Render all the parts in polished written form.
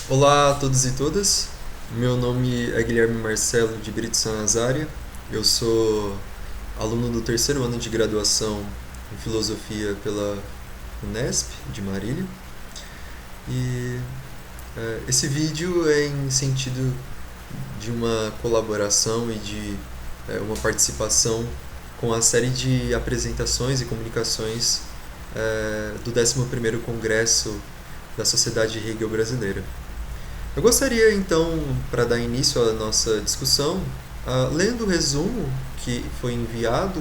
Olá a todos e todas, meu nome é Guilherme Marcelo de Brito Sanazária, eu sou aluno do terceiro ano de graduação em Filosofia pela Unesp de Marília e esse vídeo é em sentido de uma colaboração e de uma participação com a série de apresentações e comunicações do 11º Congresso da Sociedade Hegel Brasileira. Eu gostaria então, para dar início à nossa discussão, lendo o resumo que foi enviado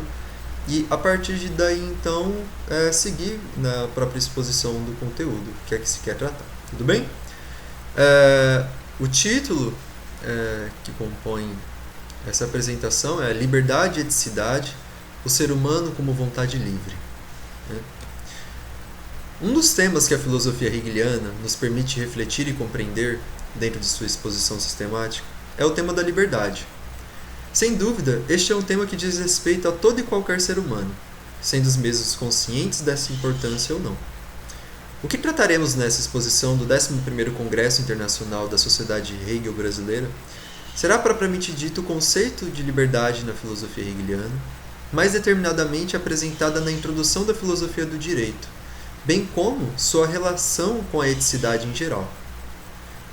e a partir de daí então seguir na própria exposição do conteúdo que é que se quer tratar. Tudo bem? O título que compõe essa apresentação é Liberdade e Eticidade, o ser humano como vontade livre. Um dos temas que a filosofia hegeliana nos permite refletir e compreender dentro de sua exposição sistemática é o tema da liberdade. Sem dúvida, este é um tema que diz respeito a todo e qualquer ser humano, sendo os mesmos conscientes dessa importância ou não. O que trataremos nessa exposição do 11º Congresso Internacional da Sociedade Hegel Brasileira será propriamente dito o conceito de liberdade na filosofia hegeliana, mais determinadamente apresentada na introdução da filosofia do direito, bem como sua relação com a eticidade em geral.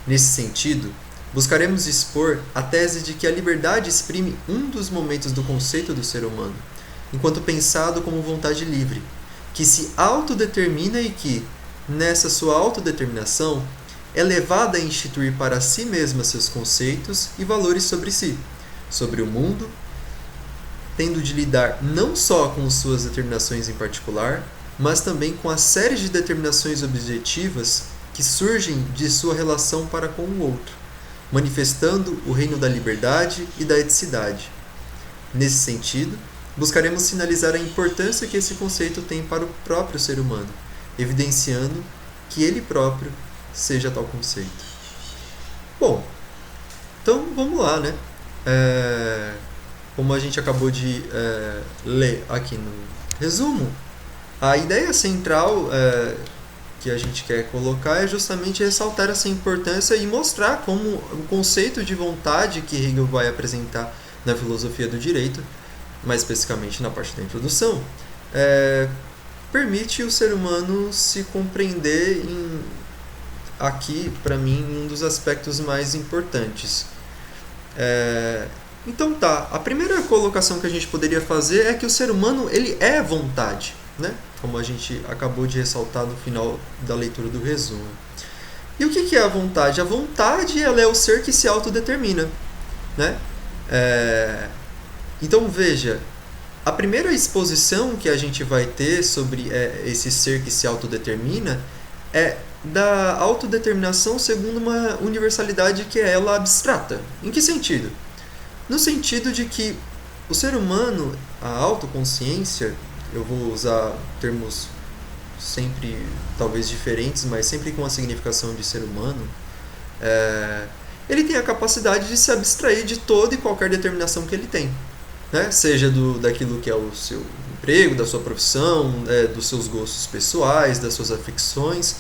Nesse sentido, buscaremos expor a tese de que a liberdade exprime um dos momentos do conceito do ser humano, enquanto pensado como vontade livre, que se autodetermina e que, nessa sua autodeterminação, é levada a instituir para si mesma seus conceitos e valores sobre si, sobre o mundo, tendo de lidar não só com suas determinações em particular, mas também com a série de determinações objetivas que surgem de sua relação para com o outro, manifestando o reino da liberdade e da eticidade. Nesse sentido, buscaremos sinalizar a importância que esse conceito tem para o próprio ser humano, evidenciando que ele próprio seja tal conceito. Bom, então vamos lá, né? Como a gente acabou de ler aqui no resumo, a ideia central que a gente quer colocar é justamente ressaltar essa importância e mostrar como o conceito de vontade que Hegel vai apresentar na filosofia do direito, mais especificamente na parte da introdução, permite o ser humano se compreender aqui, para mim, um dos aspectos mais importantes. Então tá, a primeira colocação que a gente poderia fazer é que o ser humano ele é vontade, né? Como a gente acabou de ressaltar no final da leitura do resumo. E o que é a vontade? A vontade ela é o ser que se autodetermina, né? Então veja, a primeira exposição que a gente vai ter sobre esse ser que se autodetermina é da autodeterminação segundo uma universalidade que é ela abstrata. Em que sentido? No sentido de que o ser humano, a autoconsciência, eu vou usar termos sempre talvez diferentes, mas sempre com a significação de ser humano, ele tem a capacidade de se abstrair de toda e qualquer determinação que ele tem, né? Seja daquilo que é o seu emprego, da sua profissão, dos seus gostos pessoais, das suas afecções,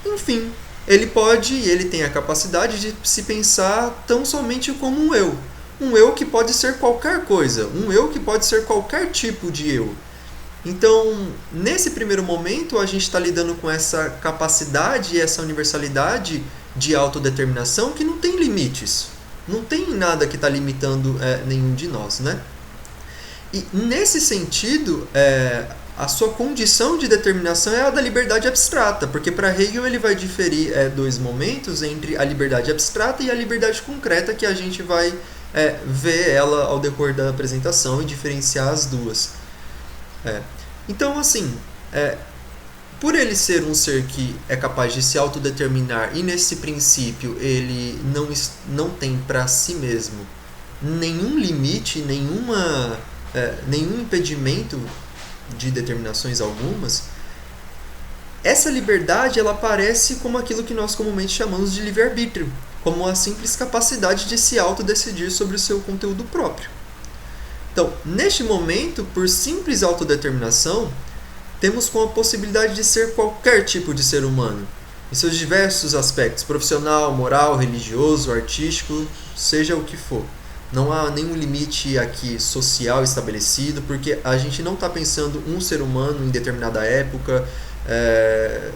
enfim, ele tem a capacidade de se pensar tão somente como um eu que pode ser qualquer coisa, um eu que pode ser qualquer tipo de eu. Então, nesse primeiro momento, a gente está lidando com essa capacidade e essa universalidade de autodeterminação que não tem limites. Não tem nada que está limitando nenhum de nós, né? E nesse sentido, a sua condição de determinação é a da liberdade abstrata, porque para Hegel ele vai diferir dois momentos entre a liberdade abstrata e a liberdade concreta, que a gente vai ver ela ao decorrer da apresentação e diferenciar as duas. Então, assim, por ele ser um ser que é capaz de se autodeterminar e nesse princípio ele não tem para si mesmo nenhum limite, nenhum impedimento de determinações algumas, essa liberdade ela aparece como aquilo que nós comumente chamamos de livre-arbítrio, como a simples capacidade de se autodecidir sobre o seu conteúdo próprio. Então, neste momento, por simples autodeterminação, temos com a possibilidade de ser qualquer tipo de ser humano, em seus diversos aspectos, profissional, moral, religioso, artístico, seja o que for. Não há nenhum limite aqui social estabelecido, porque a gente não está pensando um ser humano em determinada época.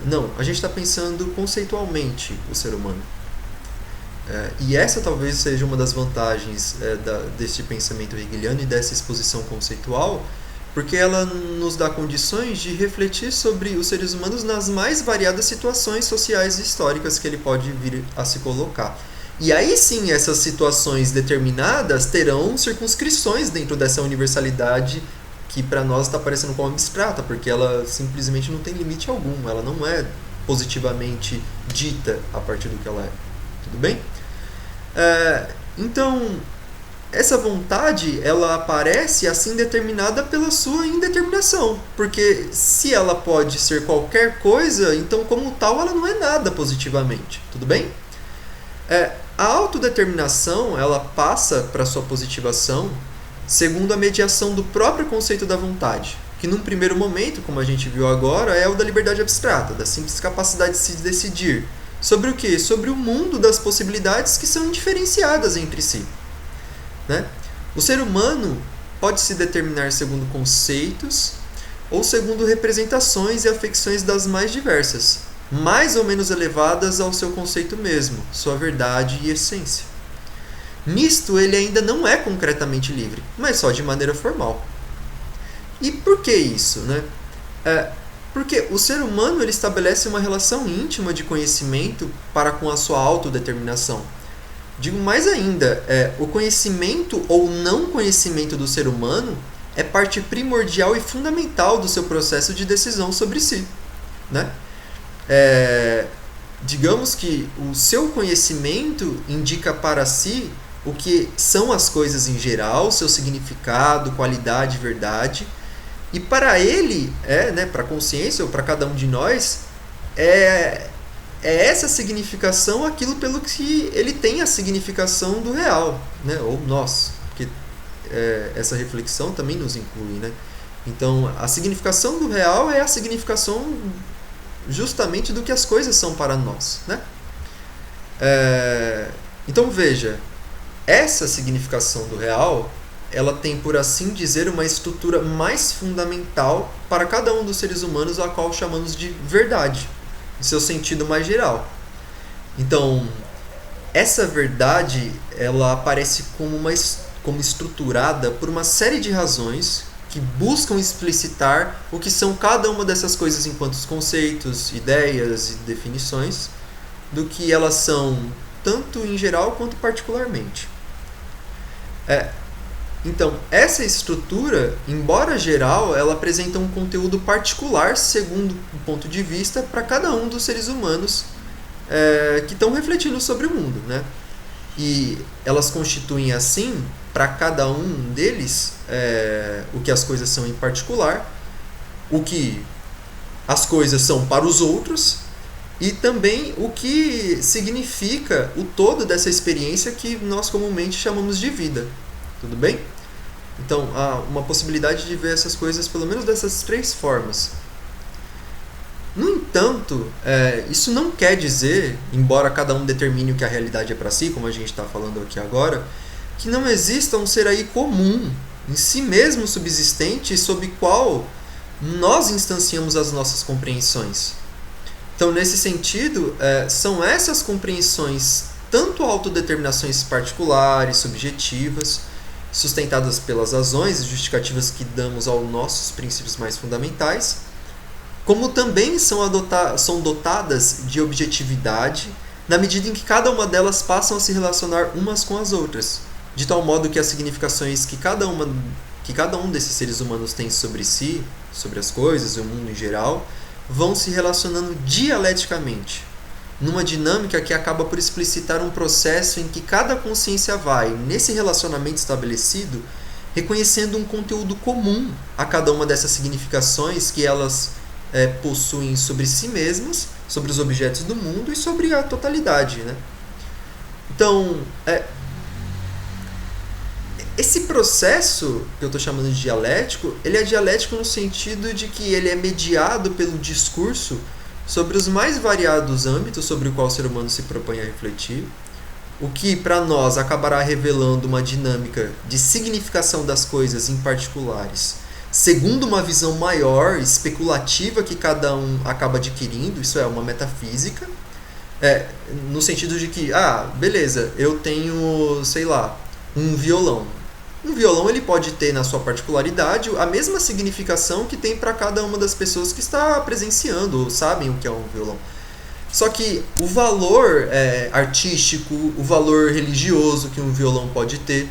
Não, a gente está pensando conceitualmente o ser humano. E essa talvez seja uma das vantagens deste pensamento hegeliano e dessa exposição conceitual, porque ela nos dá condições de refletir sobre os seres humanos nas mais variadas situações sociais e históricas que ele pode vir a se colocar. E aí sim, essas situações determinadas terão circunscrições dentro dessa universalidade que para nós está parecendo como abstrata, porque ela simplesmente não tem limite algum, ela não é positivamente dita a partir do que ela é. Tudo bem? Então, essa vontade, ela aparece assim determinada pela sua indeterminação, porque se ela pode ser qualquer coisa, então como tal ela não é nada positivamente, tudo bem? A autodeterminação, ela passa para sua positivação segundo a mediação do próprio conceito da vontade, que num primeiro momento, como a gente viu agora, é o da liberdade abstrata, da simples capacidade de se decidir. Sobre o quê? Sobre o mundo das possibilidades que são indiferenciadas entre si. Né? O ser humano pode se determinar segundo conceitos ou segundo representações e afecções das mais diversas, mais ou menos elevadas ao seu conceito mesmo, sua verdade e essência. Nisto ele ainda não é concretamente livre, mas só de maneira formal. E por que isso? Né? Porque o ser humano ele estabelece uma relação íntima de conhecimento para com a sua autodeterminação. Digo mais ainda, o conhecimento ou não conhecimento do ser humano é parte primordial e fundamental do seu processo de decisão sobre si. Né? Digamos que o seu conhecimento indica para si o que são as coisas em geral, seu significado, qualidade, verdade. E para ele, para a consciência ou para cada um de nós, é essa significação aquilo pelo que ele tem a significação do real, né? Ou nós, porque essa reflexão também nos inclui. Né? Então, a significação do real é a significação justamente do que as coisas são para nós. Né? Então, veja, essa significação do real ela tem, por assim dizer, uma estrutura mais fundamental para cada um dos seres humanos, a qual chamamos de verdade, em seu sentido mais geral. Então, essa verdade ela aparece como estruturada por uma série de razões que buscam explicitar o que são cada uma dessas coisas enquanto conceitos, ideias e definições, do que elas são tanto em geral quanto particularmente. Então, essa estrutura, embora geral, ela apresenta um conteúdo particular, segundo o ponto de vista, para cada um dos seres humanos que estão refletindo sobre o mundo. Né? E elas constituem, assim, para cada um deles, o que as coisas são em particular, o que as coisas são para os outros, e também o que significa o todo dessa experiência que nós comumente chamamos de vida. Tudo bem? Então, há uma possibilidade de ver essas coisas pelo menos dessas três formas. No entanto, isso não quer dizer, embora cada um determine o que a realidade é para si, como a gente está falando aqui agora, que não exista um ser aí comum, em si mesmo subsistente, sob qual nós instanciamos as nossas compreensões. Então, nesse sentido, são essas compreensões tanto autodeterminações particulares, subjetivas, sustentadas pelas razões e justificativas que damos aos nossos princípios mais fundamentais, como também são dotadas de objetividade na medida em que cada uma delas passam a se relacionar umas com as outras, de tal modo que as significações que cada um desses seres humanos tem sobre si, sobre as coisas e o mundo em geral, vão se relacionando dialeticamente, numa dinâmica que acaba por explicitar um processo em que cada consciência vai, nesse relacionamento estabelecido, reconhecendo um conteúdo comum a cada uma dessas significações que elas possuem sobre si mesmas, sobre os objetos do mundo e sobre a totalidade. Né? Então, esse processo que eu estou chamando de dialético, ele é dialético no sentido de que ele é mediado pelo discurso sobre os mais variados âmbitos sobre o qual o ser humano se propõe a refletir, o que para nós acabará revelando uma dinâmica de significação das coisas em particulares, segundo uma visão maior, especulativa que cada um acaba adquirindo, isso é, uma metafísica, no sentido de que, beleza, eu tenho, sei lá, um violão. Um violão ele pode ter na sua particularidade a mesma significação que tem para cada uma das pessoas que está presenciando ou sabem o que é um violão. Só que o valor artístico, o valor religioso que um violão pode ter,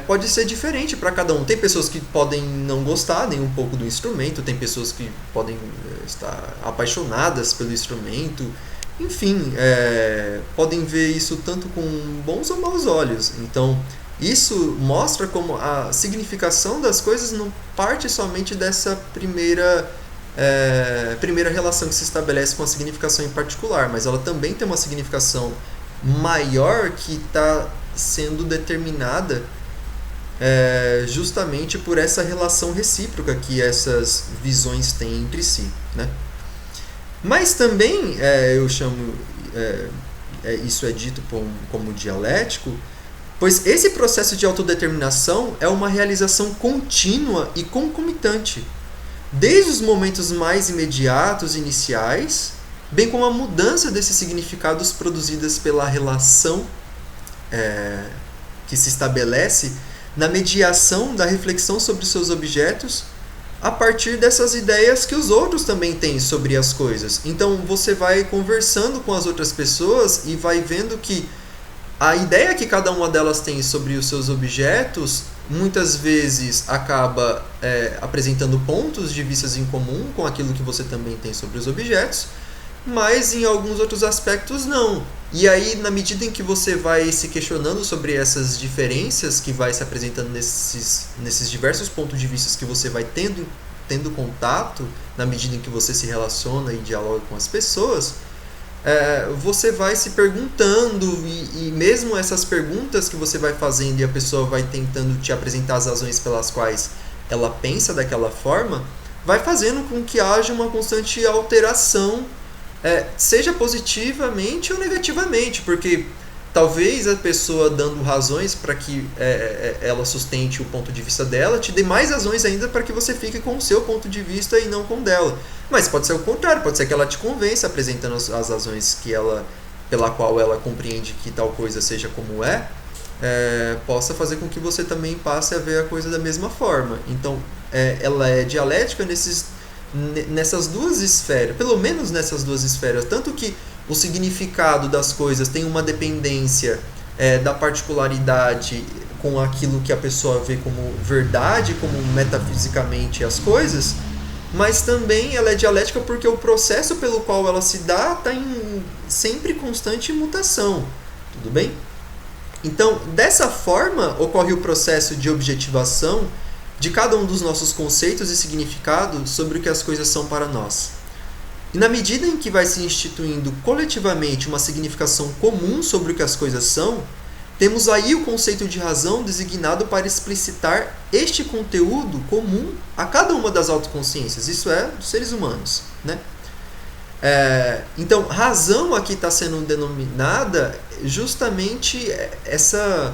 pode ser diferente para cada um. Tem pessoas que podem não gostar nem um pouco do instrumento, tem pessoas que podem estar apaixonadas pelo instrumento. Enfim, podem ver isso tanto com bons ou maus olhos. Então, isso mostra como a significação das coisas não parte somente dessa primeira relação que se estabelece com a significação em particular, mas ela também tem uma significação maior que está sendo determinada justamente por essa relação recíproca que essas visões têm entre si, né? Mas também eu chamo isso é dito como dialético, pois esse processo de autodeterminação é uma realização contínua e concomitante, desde os momentos mais imediatos, iniciais, bem como a mudança desses significados produzidas pela relação que se estabelece na mediação da reflexão sobre seus objetos a partir dessas ideias que os outros também têm sobre as coisas. Então você vai conversando com as outras pessoas e vai vendo que a ideia que cada uma delas tem sobre os seus objetos muitas vezes acaba apresentando pontos de vista em comum com aquilo que você também tem sobre os objetos, mas em alguns outros aspectos não. E aí, na medida em que você vai se questionando sobre essas diferenças que vai se apresentando nesses diversos pontos de vista que você vai tendo contato, na medida em que você se relaciona e dialoga com as pessoas, você vai se perguntando e mesmo essas perguntas que você vai fazendo e a pessoa vai tentando te apresentar as razões pelas quais ela pensa daquela forma, vai fazendo com que haja uma constante alteração, seja positivamente ou negativamente, porque talvez a pessoa dando razões para que ela sustente o ponto de vista dela, te dê mais razões ainda para que você fique com o seu ponto de vista e não com o dela. Mas pode ser o contrário, pode ser que ela te convença apresentando as razões pela qual ela compreende que tal coisa seja como possa fazer com que você também passe a ver a coisa da mesma forma. Então, ela é dialética nessas duas esferas, pelo menos nessas duas esferas, tanto que o significado das coisas tem uma dependência da particularidade com aquilo que a pessoa vê como verdade, como metafisicamente as coisas, mas também ela é dialética porque o processo pelo qual ela se dá está em sempre constante mutação, tudo bem? Então, dessa forma, ocorre o processo de objetivação de cada um dos nossos conceitos e significados sobre o que as coisas são para nós. E na medida em que vai se instituindo coletivamente uma significação comum sobre o que as coisas são, temos aí o conceito de razão designado para explicitar este conteúdo comum a cada uma das autoconsciências, isso é, dos seres humanos, né? Então, razão aqui está sendo denominada justamente essa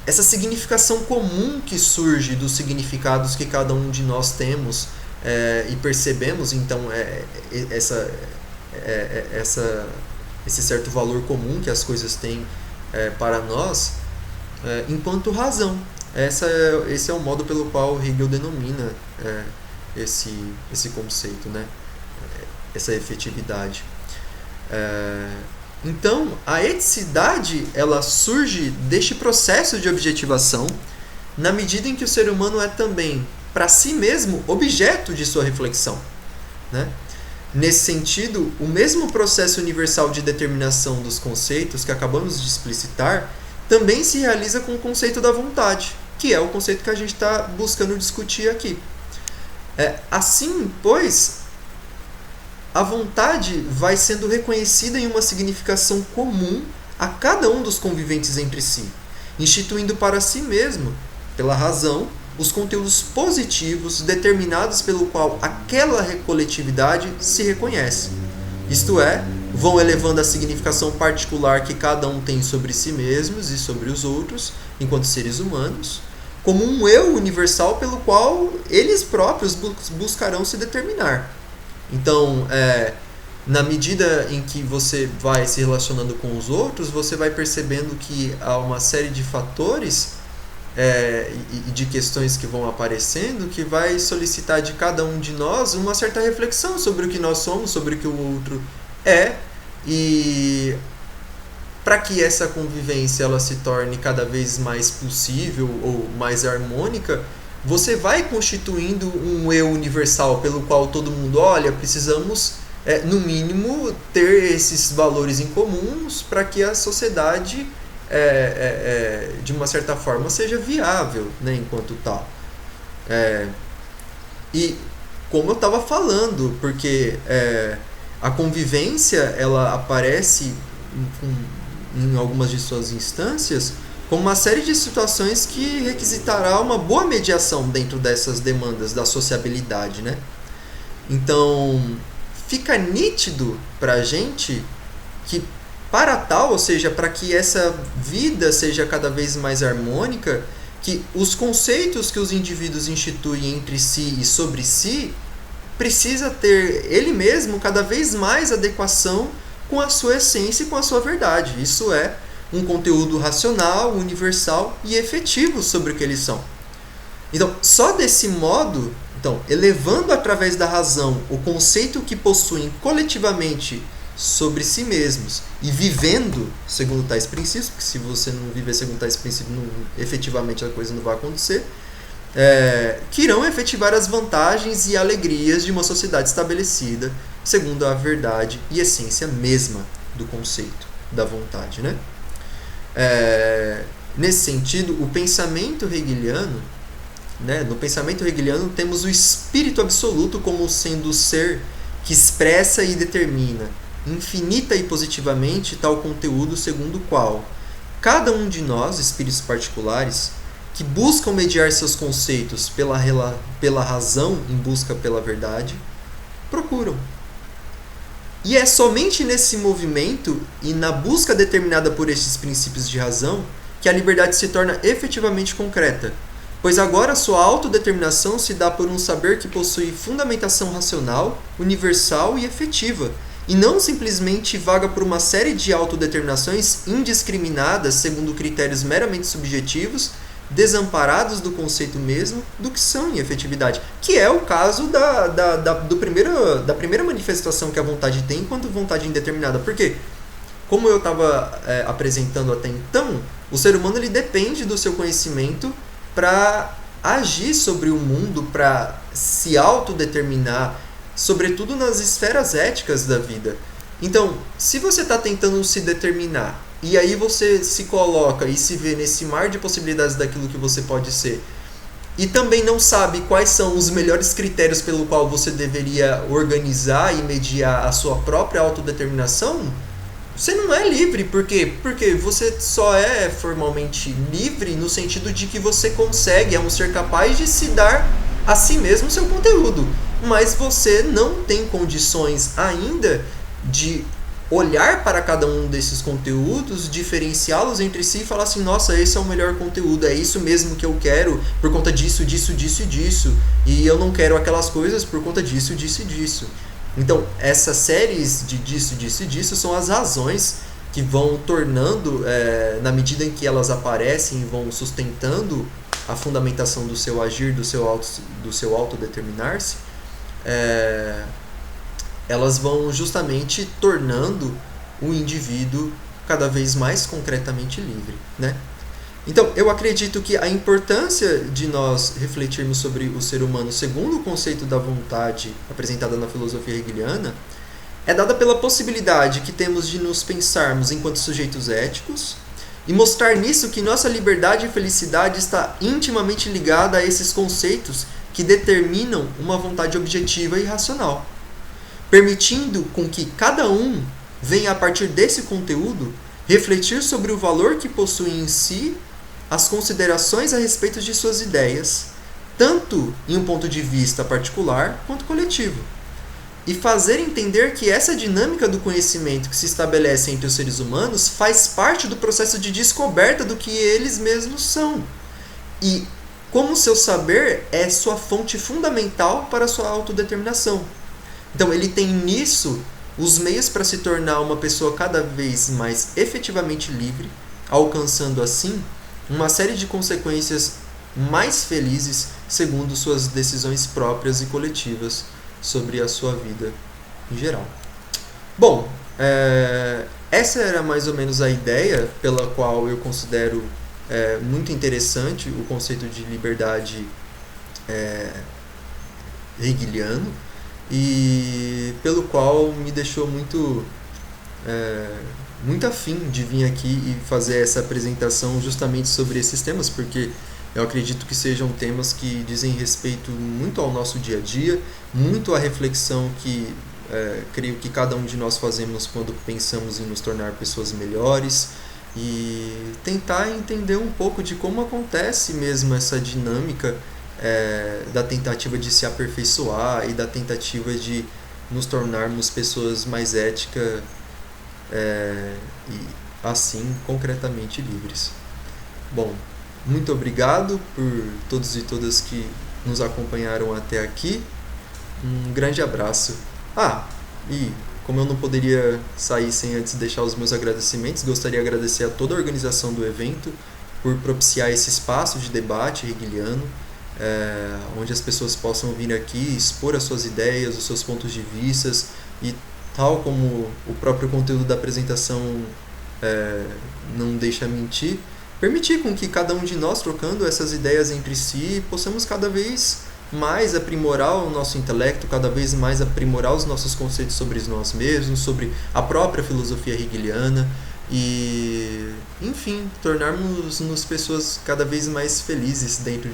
significação comum que surge dos significados que cada um de nós temos e percebemos. Então, esse certo valor comum que as coisas têm para nós enquanto razão. Esse é o modo pelo qual Hegel denomina esse conceito, né? Essa efetividade. Então, a eticidade ela surge deste processo de objetivação na medida em que o ser humano é também, para si mesmo, objeto de sua reflexão, né? Nesse sentido, o mesmo processo universal de determinação dos conceitos que acabamos de explicitar também se realiza com o conceito da vontade, que é o conceito que a gente está buscando discutir aqui. Assim, pois, a vontade vai sendo reconhecida em uma significação comum a cada um dos conviventes entre si, instituindo para si mesmo, pela razão, os conteúdos positivos determinados pelo qual aquela coletividade se reconhece. Isto é, vão elevando a significação particular que cada um tem sobre si mesmos e sobre os outros, enquanto seres humanos, como um eu universal pelo qual eles próprios buscarão se determinar. Então, na medida em que você vai se relacionando com os outros, você vai percebendo que há uma série de fatores e de questões que vão aparecendo que vai solicitar de cada um de nós uma certa reflexão sobre o que nós somos, sobre o que o outro é, e para que essa convivência ela se torne cada vez mais possível ou mais harmônica, você vai constituindo um eu universal pelo qual todo mundo olha, precisamos no mínimo ter esses valores em comuns para que a sociedade de uma certa forma seja viável, né, enquanto tal. E como eu estava falando, porque a convivência ela aparece em algumas de suas instâncias como uma série de situações que requisitará uma boa mediação dentro dessas demandas da sociabilidade, né? Então, fica nítido para a gente que para tal, ou seja, para que essa vida seja cada vez mais harmônica, que os conceitos que os indivíduos instituem entre si e sobre si precisa ter ele mesmo cada vez mais adequação com a sua essência e com a sua verdade. Isso é um conteúdo racional, universal e efetivo sobre o que eles são. Então, só desse modo, elevando através da razão o conceito que possuem coletivamente sobre si mesmos e vivendo segundo tais princípios, porque se você não viver segundo tais princípios, efetivamente a coisa não vai acontecer, que irão efetivar as vantagens e alegrias de uma sociedade estabelecida segundo a verdade e essência mesma do conceito da vontade, né? Nesse sentido, o pensamento hegeliano, né, no pensamento hegeliano temos o espírito absoluto como sendo o ser que expressa e determina infinita e positivamente tal conteúdo segundo o qual cada um de nós, espíritos particulares, que buscam mediar seus conceitos pela razão em busca pela verdade, procuram. E é somente nesse movimento e na busca determinada por estes princípios de razão que a liberdade se torna efetivamente concreta, pois agora sua autodeterminação se dá por um saber que possui fundamentação racional, universal e efetiva, e não simplesmente vaga por uma série de autodeterminações indiscriminadas segundo critérios meramente subjetivos, desamparados do conceito mesmo do que são em efetividade, que é o caso da primeira manifestação que a vontade tem enquanto vontade indeterminada. Por quê? Como eu estava apresentando até então, o ser humano ele depende do seu conhecimento para agir sobre o mundo, para se autodeterminar, sobretudo nas esferas éticas da vida. Então, se você está tentando se determinar, e aí você se coloca e se vê nesse mar de possibilidades daquilo que você pode ser, e também não sabe quais são os melhores critérios pelo qual você deveria organizar e mediar a sua própria autodeterminação, você não é livre. Por quê? Porque você só é formalmente livre no sentido de que você consegue, é um ser capaz de se dar a si mesmo seu conteúdo. Mas você não tem condições ainda de olhar para cada um desses conteúdos, diferenciá-los entre si e falar assim, nossa, esse é o melhor conteúdo, é isso mesmo que eu quero por conta disso, disso, disso e disso. E eu não quero aquelas coisas por conta disso, disso e disso. Então, essas séries de disso, disso e disso são as razões que vão tornando, na medida em que elas aparecem e vão sustentando a fundamentação do seu agir, do seu autodeterminar-se, elas vão justamente tornando o indivíduo cada vez mais concretamente livre, né? Então, eu acredito que a importância de nós refletirmos sobre o ser humano segundo o conceito da vontade apresentada na filosofia hegeliana é dada pela possibilidade que temos de nos pensarmos enquanto sujeitos éticos e mostrar nisso que nossa liberdade e felicidade está intimamente ligada a esses conceitos que determinam uma vontade objetiva e racional, permitindo com que cada um venha a partir desse conteúdo refletir sobre o valor que possui em si as considerações a respeito de suas ideias, tanto em um ponto de vista particular quanto coletivo. E fazer entender que essa dinâmica do conhecimento que se estabelece entre os seres humanos faz parte do processo de descoberta do que eles mesmos são. E como o seu saber é sua fonte fundamental para a sua autodeterminação. Então ele tem nisso os meios para se tornar uma pessoa cada vez mais efetivamente livre, alcançando assim uma série de consequências mais felizes segundo suas decisões próprias e coletivas sobre a sua vida em geral. Bom, essa era mais ou menos a ideia pela qual eu considero muito interessante o conceito de liberdade hegeliano e pelo qual me deixou muito afim de vir aqui e fazer essa apresentação justamente sobre esses temas, porque eu acredito que sejam temas que dizem respeito muito ao nosso dia a dia, muito à reflexão que creio que cada um de nós fazemos quando pensamos em nos tornar pessoas melhores e tentar entender um pouco de como acontece mesmo essa dinâmica da tentativa de se aperfeiçoar e da tentativa de nos tornarmos pessoas mais éticas e assim concretamente livres. Bom, muito obrigado por todos e todas que nos acompanharam até aqui. Um grande abraço. E como eu não poderia sair sem antes deixar os meus agradecimentos, gostaria de agradecer a toda a organização do evento por propiciar esse espaço de debate hegeliano, onde as pessoas possam vir aqui expor as suas ideias, os seus pontos de vista e tal como o próprio conteúdo da apresentação não deixa mentir, permitir com que cada um de nós, trocando essas ideias entre si, possamos cada vez mais aprimorar o nosso intelecto, cada vez mais aprimorar os nossos conceitos sobre nós mesmos, sobre a própria filosofia hegeliana e, enfim, tornarmos-nos pessoas cada vez mais felizes dentro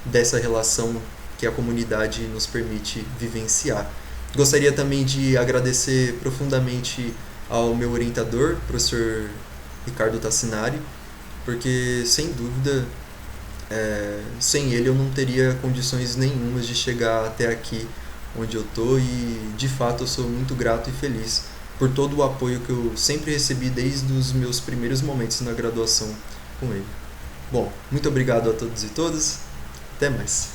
dessa relação que a comunidade nos permite vivenciar. Gostaria também de agradecer profundamente ao meu orientador, professor Ricardo Tassinari, porque, sem dúvida, sem ele eu não teria condições nenhumas de chegar até aqui onde eu estou e, de fato, eu sou muito grato e feliz por todo o apoio que eu sempre recebi desde os meus primeiros momentos na graduação com ele. Bom, muito obrigado a todos e todas. Até mais.